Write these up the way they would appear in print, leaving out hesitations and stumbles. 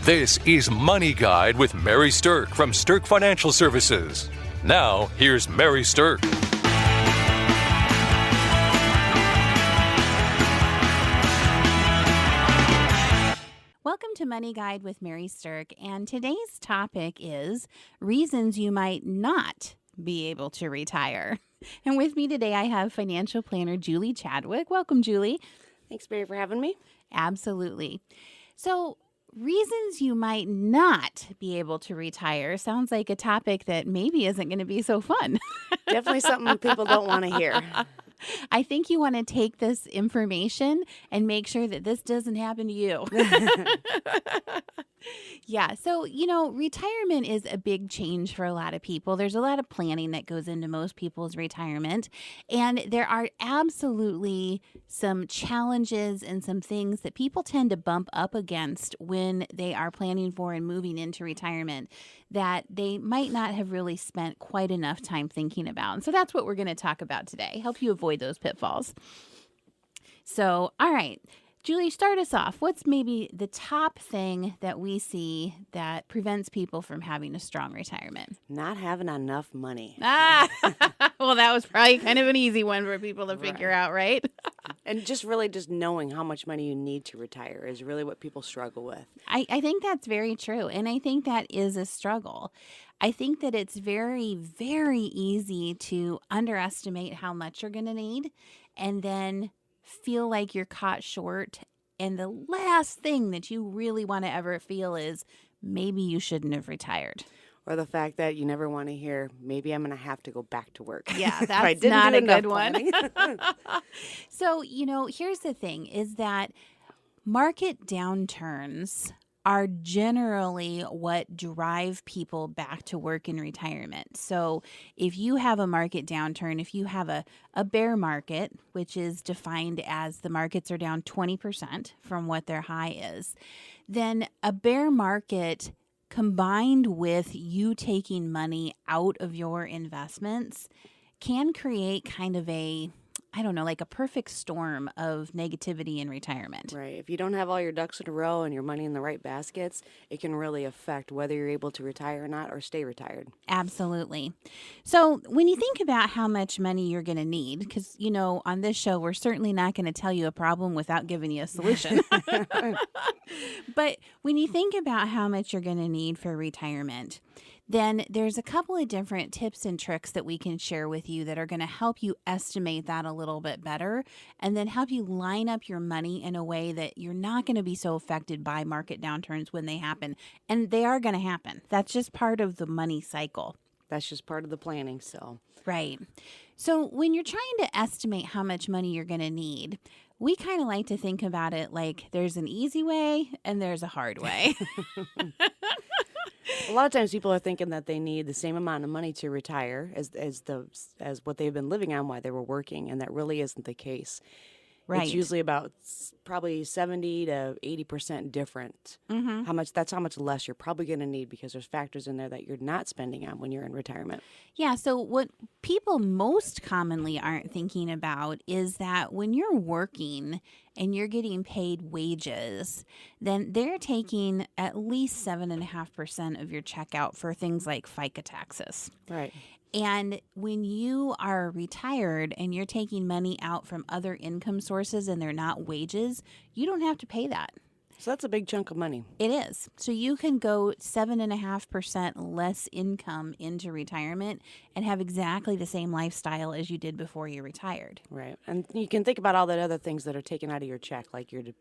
This is Money Guide with Mary Sterk from Sterk Financial Services. Now, here's Mary Sterk. Welcome to Money Guide with Mary Sterk, and today's topic is reasons you might not be able to retire. And with me today, I have financial planner Julie Chadwick. Welcome, Julie. Thanks, Mary, for having me. Absolutely. So, reasons you might not be able to retire sounds like a topic that maybe isn't going to be so fun. Definitely something people don't want to hear. I think you want to take this information and make sure that this doesn't happen to you. Yeah. So, retirement is a big change for a lot of people. There's a lot of planning that goes into most people's retirement. And there are absolutely some challenges and some things that people tend to bump up against when they are planning for and moving into retirement that they might not have really spent quite enough time thinking about. And so that's what we're going to talk about today, help you avoid those pitfalls. So, all right. Julie, start us off. What's maybe the top thing that we see that prevents people from having a strong retirement? Not having enough money. Well, that was probably kind of an easy one for people to figure out, right? And just knowing how much money you need to retire is really what people struggle with. I think that's very true. And I think that is a struggle. I think that it's very, very easy to underestimate how much you're going to need and then feel like you're caught short. And the last thing that you really want to ever feel is maybe you shouldn't have retired. Or the fact that you never want to hear, maybe I'm going to have to go back to work. Yeah, that's not a good one. So, here's the thing is that market downturns are generally what drive people back to work in retirement. So if you have a market downturn, if you have a bear market, which is defined as the markets are down 20% from what their high is, then a bear market combined with you taking money out of your investments can create kind of like a perfect storm of negativity in retirement. Right. If you don't have all your ducks in a row and your money in the right baskets, it can really affect whether you're able to retire or not or stay retired. Absolutely. So when you think about how much money you're going to need, because, on this show, we're certainly not going to tell you a problem without giving you a solution. But when you think about how much you're going to need for retirement, then there's a couple of different tips and tricks that we can share with you that are going to help you estimate that a little bit better and then help you line up your money in a way that you're not going to be so affected by market downturns when they happen. And they are going to happen. That's just part of the money cycle. That's just part of the planning, so. Right. So when you're trying to estimate how much money you're going to need, we kind of like to think about it like there's an easy way and there's a hard way. A lot of times people are thinking that they need the same amount of money to retire as what they've been living on while they were working, and that really isn't the case. Right. It's usually about probably 70 to 80% different. Mm-hmm. That's how much less you're probably going to need because there's factors in there that you're not spending on when you're in retirement. Yeah, so what people most commonly aren't thinking about is that when you're working and you're getting paid wages, then they're taking at least 7.5% of your check out for things like FICA taxes. Right. And when you are retired and you're taking money out from other income sources and they're not wages, you don't have to pay that. So that's a big chunk of money. It is. So you can go 7.5% less income into retirement and have exactly the same lifestyle as you did before you retired. Right. And you can think about all the other things that are taken out of your check, like if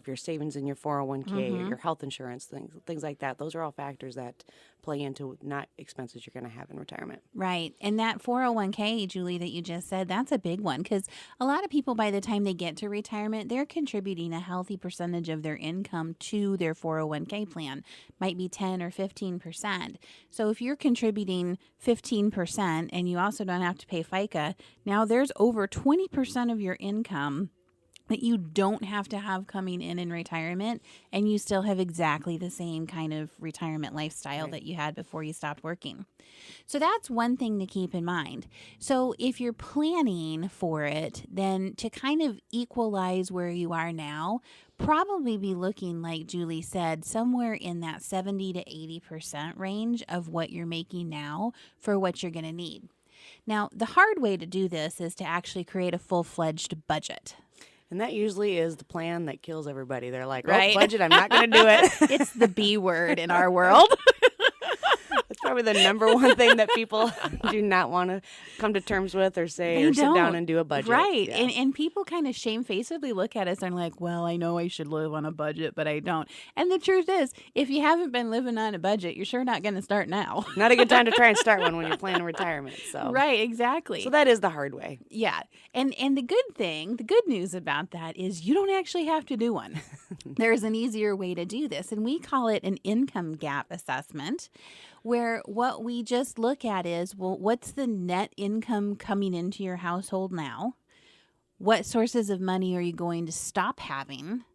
your savings in your 401k or your health insurance, things like that. Those are all factors that play into not expenses you're going to have in retirement. Right. And that 401k, Julie, that you just said, that's a big one because a lot of people, by the time they get to retirement, they're contributing a healthy percentage of their income to their 401k plan. Might be 10 or 15%. So if you're contributing 15% and you also don't have to pay FICA, now there's over 20% of your income that you don't have to have coming in retirement, and you still have exactly the same kind of retirement lifestyle that you had before you stopped working. So that's one thing to keep in mind. So if you're planning for it, then to kind of equalize where you are now, probably be looking, like Julie said, somewhere in that 70 to 80% range of what you're making now for what you're going to need. Now, the hard way to do this is to actually create a full-fledged budget. And that usually is the plan that kills everybody. They're like, Right. budget, I'm not going to do it. It's the B word in our world. It's probably the number one thing that people do not want to come to terms with or say or sit down and do a budget. Right. Yeah. And people kind of shamefacedly look at us and are like, well, I know I should live on a budget, but I don't. And the truth is, if you haven't been living on a budget, you're sure not going to start now. Not a good time to try and start one when you're planning retirement. So Right, exactly. So that is the hard way. Yeah. And the good news about that is you don't actually have to do one. There's an easier way to do this, and we call it an income gap assessment, where what we just look at is, well, what's the net income coming into your household now? What sources of money are you going to stop having?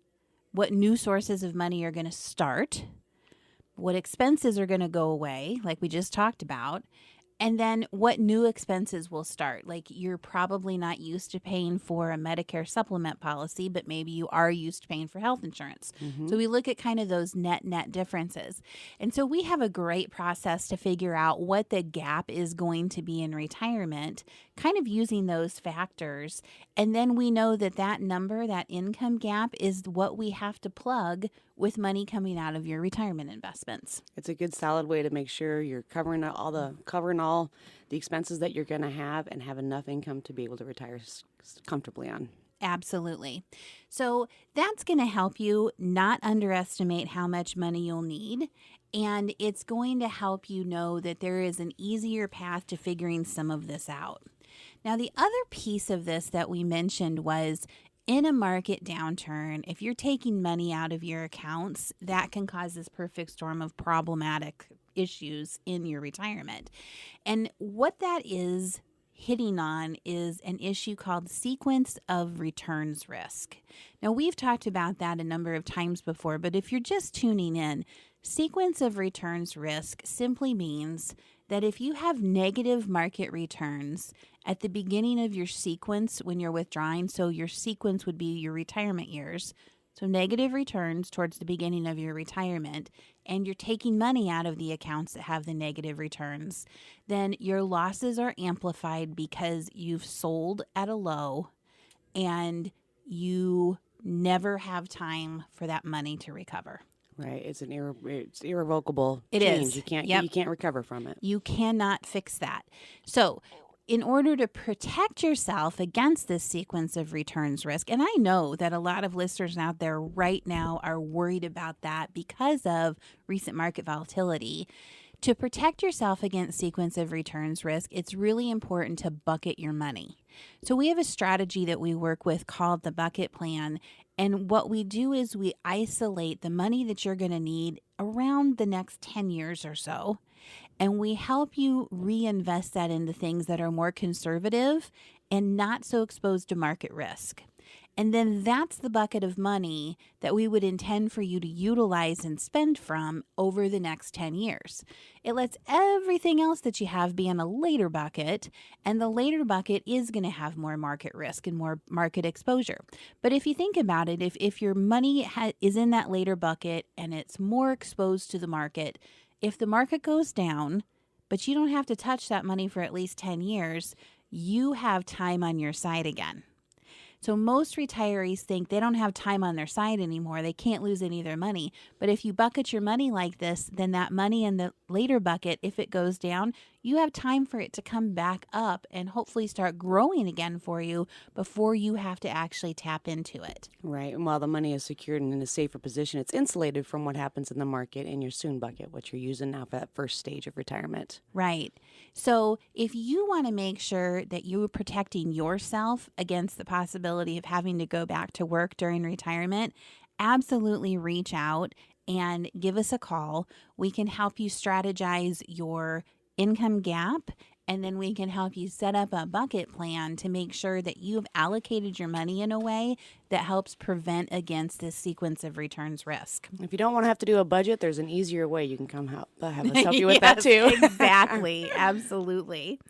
What new sources of money are going to start? What expenses are going to go away, like we just talked about? And then what new expenses will start? Like, you're probably not used to paying for a Medicare supplement policy, but maybe you are used to paying for health insurance. Mm-hmm. So we look at kind of those net differences. And so we have a great process to figure out what the gap is going to be in retirement, kind of using those factors. And then we know that number, that income gap, is what we have to plug with money coming out of your retirement investments. It's a good solid way to make sure you're covering all the expenses that you're going to have and have enough income to be able to retire comfortably on. Absolutely. So that's going to help you not underestimate how much money you'll need. And it's going to help you know that there is an easier path to figuring some of this out. Now, the other piece of this that we mentioned was, in a market downturn, if you're taking money out of your accounts, that can cause this perfect storm of problematic issues in your retirement. And what that is hitting on is an issue called sequence of returns risk. Now, we've talked about that a number of times before, but if you're just tuning in, sequence of returns risk simply means that if you have negative market returns at the beginning of your sequence when you're withdrawing, so your sequence would be your retirement years, so negative returns towards the beginning of your retirement, and you're taking money out of the accounts that have the negative returns, then your losses are amplified because you've sold at a low and you never have time for that money to recover. Right. It's it's irrevocable it change. Is. You can't Yep. You can't recover from it. You cannot fix that. So in order to protect yourself against this sequence of returns risk, and I know that a lot of listeners out there right now are worried about that because of recent market volatility. To protect yourself against sequence of returns risk, it's really important to bucket your money. So we have a strategy that we work with called the bucket plan. And what we do is we isolate the money that you're going to need around the next 10 years or so. And we help you reinvest that into things that are more conservative and not so exposed to market risk. And then that's the bucket of money that we would intend for you to utilize and spend from over the next 10 years. It lets everything else that you have be in a later bucket, and the later bucket is going to have more market risk and more market exposure. But if you think about it, if your money is in that later bucket and it's more exposed to the market, if the market goes down, but you don't have to touch that money for at least 10 years, you have time on your side again. So most retirees think they don't have time on their side anymore. They can't lose any of their money. But if you bucket your money like this, then that money in the later bucket, if it goes down, you have time for it to come back up and hopefully start growing again for you before you have to actually tap into it. Right. And while the money is secured and in a safer position, it's insulated from what happens in the market in your soon bucket, what you're using now for that first stage of retirement. Right. So if you want to make sure that you're protecting yourself against the possibility of having to go back to work during retirement, absolutely reach out and give us a call. We can help you strategize your income gap and then we can help you set up a bucket plan to make sure that you've allocated your money in a way that helps prevent against this sequence of returns risk. If you don't want to have to do a budget, there's an easier way you can come have us help you with that too. Exactly. Absolutely.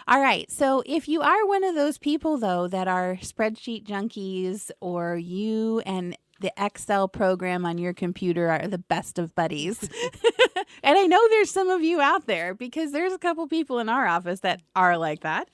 All right. So if you are one of those people, though, that are spreadsheet junkies, or you and the Excel program on your computer are the best of buddies. And I know there's some of you out there, because there's a couple people in our office that are like that.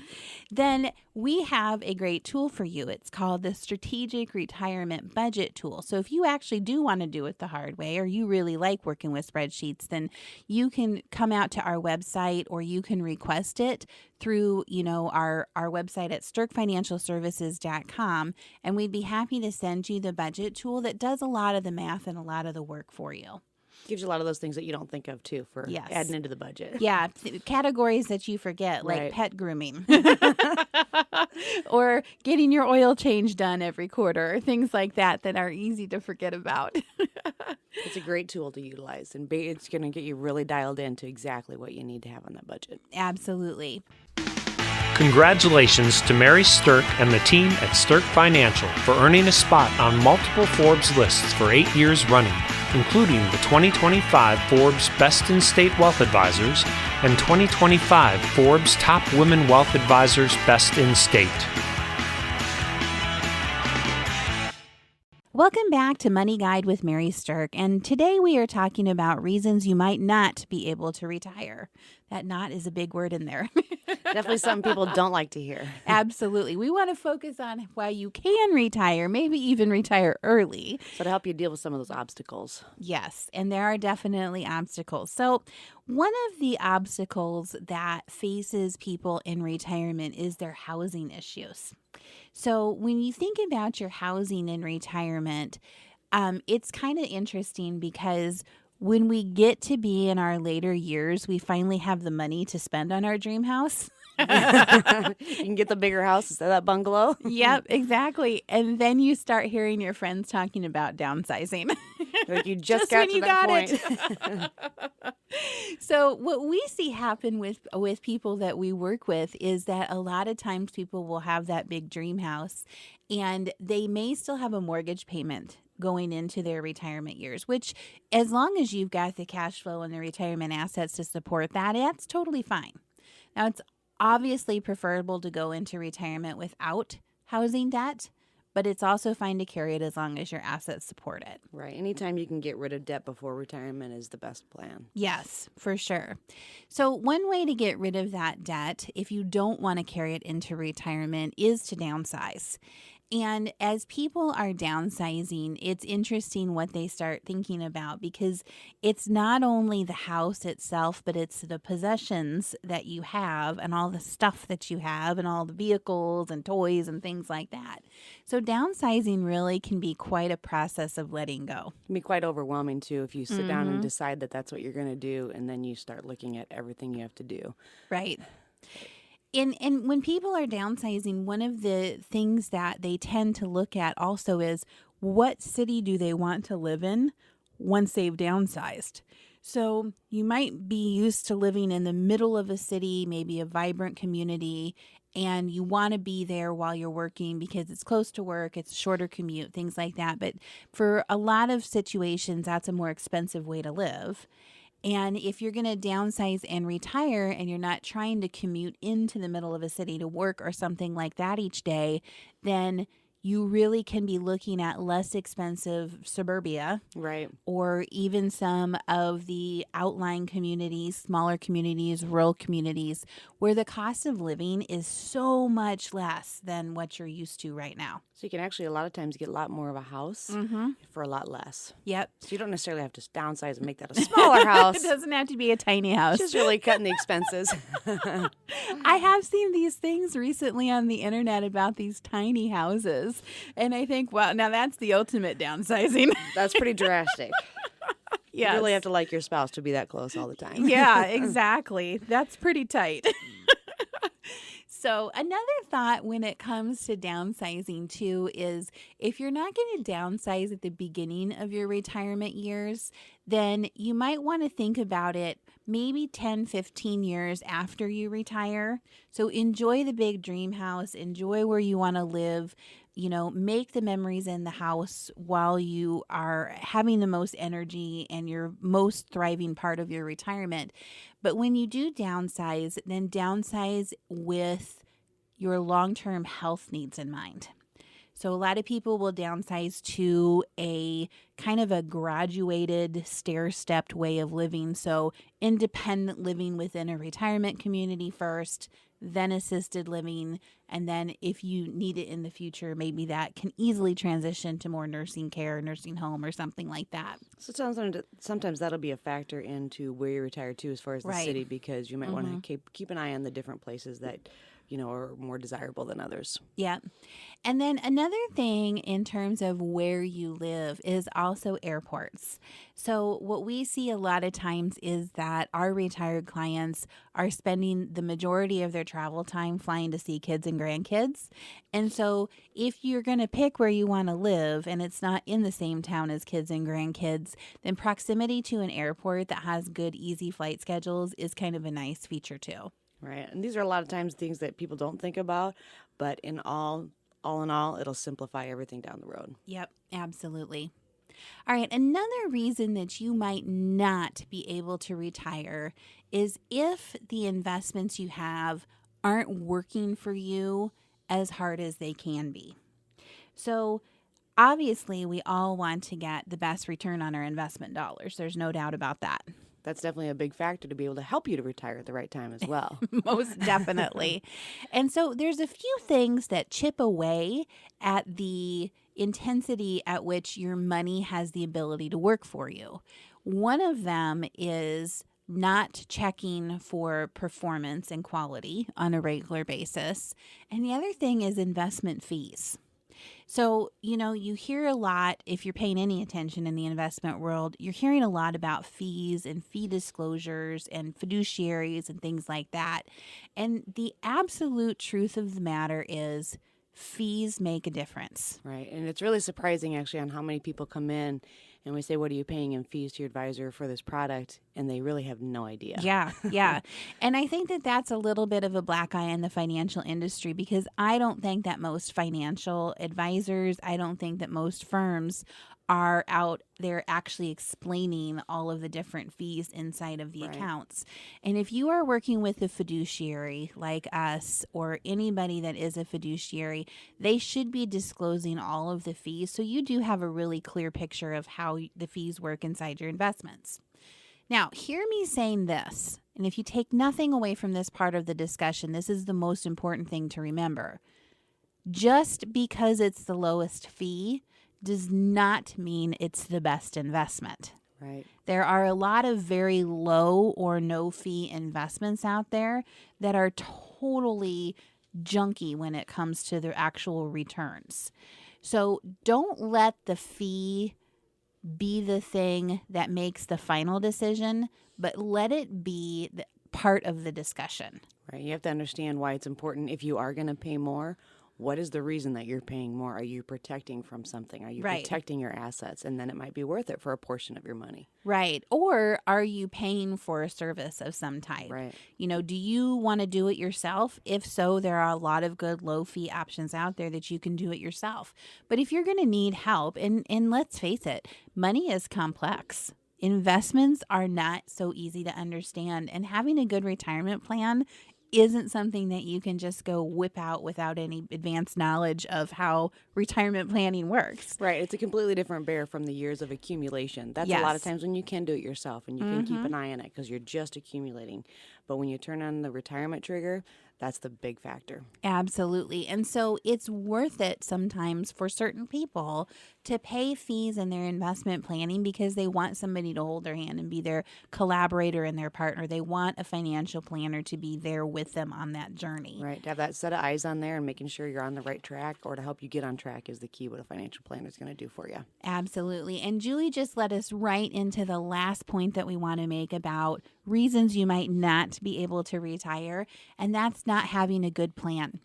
Then we have a great tool for you. It's called the Strategic Retirement Budget Tool. So if you actually do want to do it the hard way, or you really like working with spreadsheets, then you can come out to our website, or you can request it through, our website at sterkfinancialservices.com, and we'd be happy to send you the budget tool that does a lot of the math and a lot of the work for you. Gives you a lot of those things that you don't think of, too, for adding into the budget. Yeah, categories that you forget, like pet grooming. Or getting your oil change done every quarter, or things like that are easy to forget about. It's a great tool to utilize, and it's going to get you really dialed into exactly what you need to have on that budget. Absolutely. Congratulations to Mary Sterk and the team at Sterk Financial for earning a spot on multiple Forbes lists for 8 years running, including the 2025 Forbes Best in State Wealth Advisors and 2025 Forbes Top Women Wealth Advisors Best in State. Welcome back to Money Guide with Mary Sterk, and today we are talking about reasons you might not be able to retire. That "not" is a big word in there. Definitely something people don't like to hear. Absolutely. We want to focus on why you can retire, maybe even retire early. So to help you deal with some of those obstacles. Yes, and there are definitely obstacles. So one of the obstacles that faces people in retirement is their housing issues. So when you think about your housing in retirement, it's kind of interesting, because when we get to be in our later years, we finally have the money to spend on our dream house. You can get the bigger house instead of that bungalow. Yep, exactly. And then you start hearing your friends talking about downsizing. Like you just got to that point. So what we see happen with people that we work with is that a lot of times people will have that big dream house, and they may still have a mortgage payment going into their retirement years, which, as long as you've got the cash flow and the retirement assets to support that, that's totally fine. Now, it's obviously preferable to go into retirement without housing debt, but it's also fine to carry it as long as your assets support it. Right. Anytime you can get rid of debt before retirement is the best plan. Yes, for sure. So one way to get rid of that debt, if you don't want to carry it into retirement, is to downsize. And as people are downsizing, it's interesting what they start thinking about, because it's not only the house itself, but it's the possessions that you have and all the stuff that you have and all the vehicles and toys and things like that. So downsizing really can be quite a process of letting go. It can be quite overwhelming, too, if you sit down and decide that that's what you're going to do, and then you start looking at everything you have to do. Right. And when people are downsizing, one of the things that they tend to look at also is, what city do they want to live in once they've downsized? So you might be used to living in the middle of a city, maybe a vibrant community, and you want to be there while you're working because it's close to work, it's a shorter commute, things like that. But for a lot of situations, that's a more expensive way to live. And if you're going to downsize and retire, and you're not trying to commute into the middle of a city to work or something like that each day, then you really can be looking at less expensive suburbia. Right. Or even some of the outlying communities, smaller communities, rural communities, where the cost of living is so much less than what you're used to right now. So you can actually a lot of times get a lot more of a house for a lot less. Yep. So you don't necessarily have to downsize and make that a smaller house. It doesn't have to be a tiny house. Just really cutting the expenses. I have seen these things recently on the internet about these tiny houses. And I think, wow, now that's the ultimate downsizing. That's pretty drastic. Yes. You really have to like your spouse to be that close all the time. Yeah, exactly. That's pretty tight. So another thought when it comes to downsizing too is if you're not going to downsize at the beginning of your retirement years, then you might want to think about it maybe 10, 15 years after you retire. So enjoy the big dream house, enjoy where you want to live, make the memories in the house while you are having the most energy and your most thriving part of your retirement. But when you do downsize, then downsize with your long-term health needs in mind. So a lot of people will downsize to a kind of a graduated, stair-stepped way of living. So independent living within a retirement community first, then assisted living, and then if you need it in the future, maybe that can easily transition to more nursing care, nursing home, or something like that. So sometimes that'll be a factor into where you retire to as far as the city, because you might want to keep an eye on the different places that are more desirable than others. Yeah. And then another thing in terms of where you live is also airports. So what we see a lot of times is that our retired clients are spending the majority of their travel time flying to see kids and grandkids. And so if you're going to pick where you want to live and it's not in the same town as kids and grandkids, then proximity to an airport that has good, easy flight schedules is kind of a nice feature too. Right. And these are a lot of times things that people don't think about, but in all in all, it'll simplify everything down the road. Yep, absolutely. All right, another reason that you might not be able to retire is if the investments you have aren't working for you as hard as they can be. So obviously, we all want to get the best return on our investment dollars. There's no doubt about that. That's definitely a big factor to be able to help you to retire at the right time as well. Most definitely. And so there's a few things that chip away at the intensity at which your money has the ability to work for you. One of them is not checking for performance and quality on a regular basis. And the other thing is investment fees. So, you hear a lot, if you're paying any attention in the investment world, you're hearing a lot about fees and fee disclosures and fiduciaries and things like that. And the absolute truth of the matter is fees make a difference. Right. And it's really surprising, actually, on how many people come in and we say, what are you paying in fees to your advisor for this product? And they really have no idea. Yeah. And I think that that's a little bit of a black eye in the financial industry, because I don't think that most financial advisors, I don't think that most firms are out there actually explaining all of the different fees inside of the accounts. And if you are working with a fiduciary like us or anybody that is a fiduciary, they should be disclosing all of the fees so you do have a really clear picture of how the fees work inside your investments. Now, hear me saying this, and if you take nothing away from this part of the discussion, this is the most important thing to remember. Just because it's the lowest fee does not mean it's the best investment. Right. There are a lot of very low or no fee investments out there that are totally junky when it comes to their actual returns. So don't let the fee be the thing that makes the final decision, but let it be part of the discussion. Right. You have to understand why it's important. If you are going to pay more, what is the reason that you're paying more? Are you protecting from something? Are you protecting your assets? And then it might be worth it for a portion of your money. Right. Or are you paying for a service of some type? Right. Do you want to do it yourself? If so, there are a lot of good low fee options out there that you can do it yourself. But if you're going to need help, and let's face it, money is complex. Investments are not so easy to understand. And having a good retirement plan isn't something that you can just go whip out without any advanced knowledge of how retirement planning works. Right. It's a completely different bear from the years of accumulation. That's a lot of times when you can do it yourself and you can keep an eye on it because you're just accumulating. But when you turn on the retirement trigger, that's the big factor. Absolutely. And so it's worth it sometimes for certain people to pay fees in their investment planning because they want somebody to hold their hand and be their collaborator and their partner. They want a financial planner to be there with them on that journey. Right. To have that set of eyes on there and making sure you're on the right track or to help you get on track is the key what a financial planner is going to do for you. Absolutely. And Julie just led us right into the last point that we want to make about reasons you might not be able to retire, and that's not having a good plan.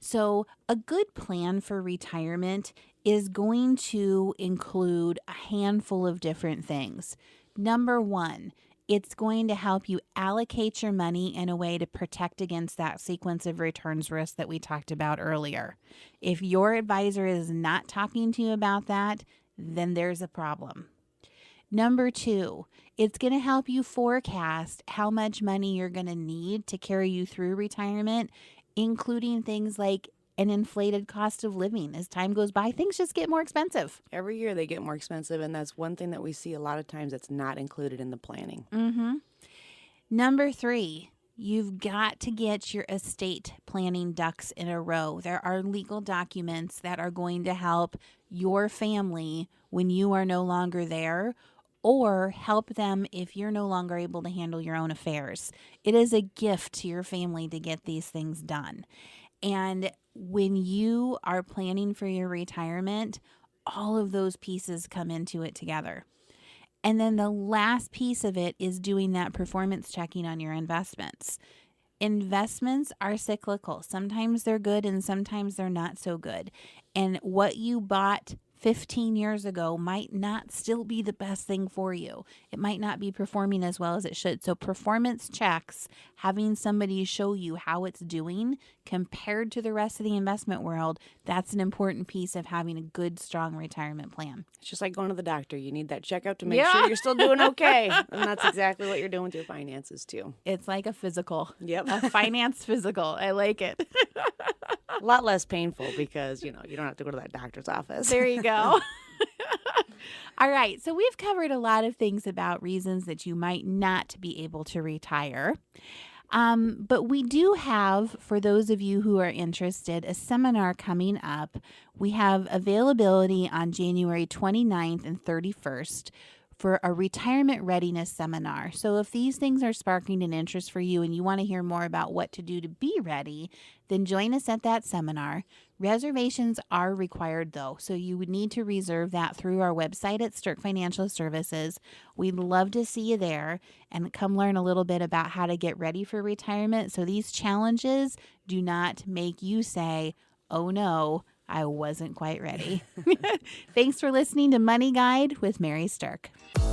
So a good plan for retirement is going to include a handful of different things. Number one, it's going to help you allocate your money in a way to protect against that sequence of returns risk that we talked about earlier. If your advisor is not talking to you about that, then there's a problem. Number two, it's going to help you forecast how much money you're going to need to carry you through retirement, including things like an inflated cost of living. As time goes by, things just get more expensive. Every year they get more expensive, and that's one thing that we see a lot of times that's not included in the planning. Number three, you've got to get your estate planning ducks in a row. There are legal documents that are going to help your family when you are no longer there, or help them if you're no longer able to handle your own affairs. It is a gift to your family to get these things done. And when you are planning for your retirement, all of those pieces come into it together. And then the last piece of it is doing that performance checking on your investments. Investments are cyclical. Sometimes they're good and sometimes they're not so good. And what you bought 15 years ago might not still be the best thing for you. It might not be performing as well as it should. So performance checks, having somebody show you how it's doing compared to the rest of the investment world, that's an important piece of having a good, strong retirement plan. It's just like going to the doctor. You need that checkup to make sure you're still doing okay. And that's exactly what you're doing with your finances too. It's like a physical. Yep. A finance physical. I like it. A lot less painful because, you don't have to go to that doctor's office. There you go. All right. So we've covered a lot of things about reasons that you might not be able to retire. But we do have, for those of you who are interested, a seminar coming up. We have availability on January 29th and 31st for a retirement readiness seminar. So if these things are sparking an interest for you and you want to hear more about what to do to be ready, then join us at that seminar. Reservations are required though, so you would need to reserve that through our website at Sterk Financial Services. We'd love to see you there and come learn a little bit about how to get ready for retirement so these challenges do not make you say, oh no, I wasn't quite ready. Thanks for listening to Money Guide with Mary Sterk.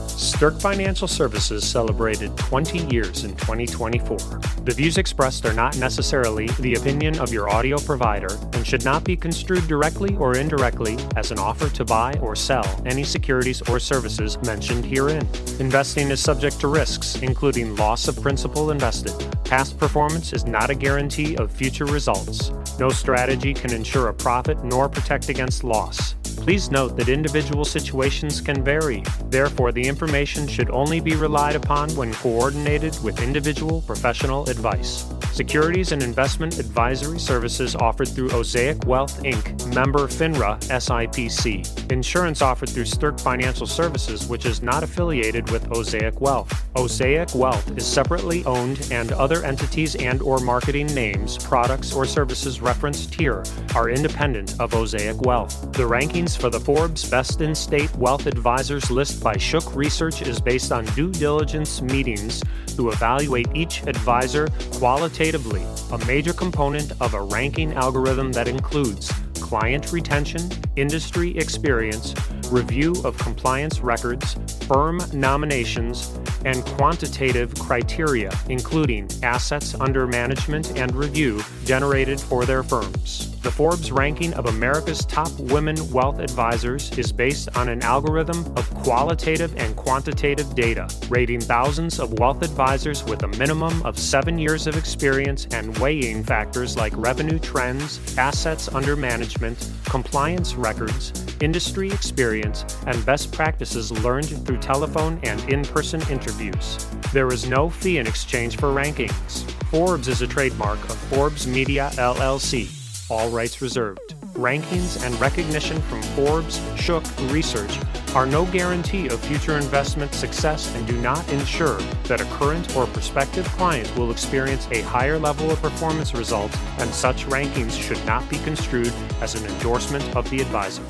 Sterk Financial Services celebrated 20 years in 2024. The views expressed are not necessarily the opinion of your audio provider and should not be construed directly or indirectly as an offer to buy or sell any securities or services mentioned herein. Investing is subject to risks, including loss of principal invested. Past performance is not a guarantee of future results. No strategy can ensure a profit nor protect against loss. Please note that individual situations can vary. Therefore, the information should only be relied upon when coordinated with individual professional advice. Securities and investment advisory services offered through Osaic Wealth, Inc., member FINRA, SIPC. Insurance offered through Sterk Financial Services, which is not affiliated with Osaic Wealth. Osaic Wealth is separately owned, and other entities and/or marketing names, products, or services referenced here are independent of Osaic Wealth. The rankings for the Forbes Best in State Wealth Advisors list by Shook Research is based on due diligence meetings to evaluate each advisor qualitatively, a major component of a ranking algorithm that includes client retention, industry experience, review of compliance records, firm nominations, and quantitative criteria, including assets under management and review generated for their firms. The Forbes ranking of America's top women wealth advisors is based on an algorithm of qualitative and quantitative data, rating thousands of wealth advisors with a minimum of 7 years of experience and weighing factors like revenue trends, assets under management, compliance records, industry experience, and best practices learned through telephone and in-person interviews. There is no fee in exchange for rankings. Forbes is a trademark of Forbes Media, LLC. All rights reserved. Rankings and recognition from Forbes, Shook Research are no guarantee of future investment success and do not ensure that a current or prospective client will experience a higher level of performance results, and such rankings should not be construed as an endorsement of the advisor.